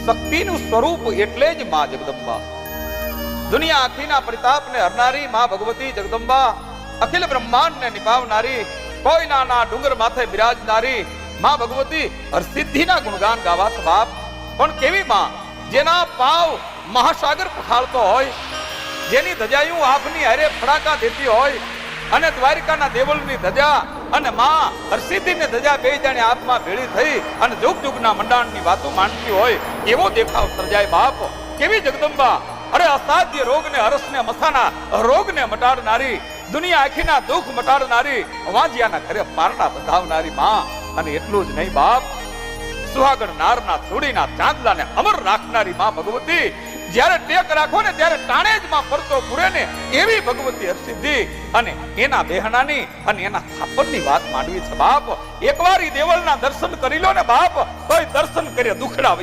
શક્તિનું સ્વરૂપ એટલે જ માં જગદંબા. દુનિયા આખીના પ્રતાપને હરનારી માં ભગવતી જગદંબા, અખિલ બ્રહ્માંડને નિભાવનારી, કોઈનાના ડુંગર માથે બિરાજનારી માં ભગવતી હરસિદ્ધિના ગુણગાન ગાવા છે બાપ. પણ કેવી માં, જેના પાવ મહાસાગર પખાળતો હોય, જેની ધજાયું આભની હારે ફડાકા દેતી હોય, અને દ્વારિકાના દેવળની ધજા અને માં હરસિદ્ધિની ધજા બે જાણે આત્મા ભેળી થઈ અને જુગ જુગના મંડાણની વાતો માંડતી હોય, એવો દેખાવ સર્જાય બાપ. કેવી જગદંબા, અરે અસાધ્ય રોગને હરસને મસાના રોગને મટાડનારી, દુનિયા આખીના દુઃખ મટાડનારી, વાંજિયાના ઘરે પારણા બંધાવનારી માં. અને એટલું જ નહીં બાપ, સુહાગણ નારના ધૂળીના ચાંદલાને અમર રાખનારી માં ભગવતી. જ્યારે ટેક રાખો ને ત્યારે ટાણે જ માં ફરતો પૂરે ને એવી ભગવતી હરસિદ્ધિ. અને એના બેહણાની અને એના સ્થાપનની વાત માંડવી છે બાપ. એકવાર ઈ દેવળના દર્શન કરી લો ને બાપ, તોય દર્શન કરે દુખડા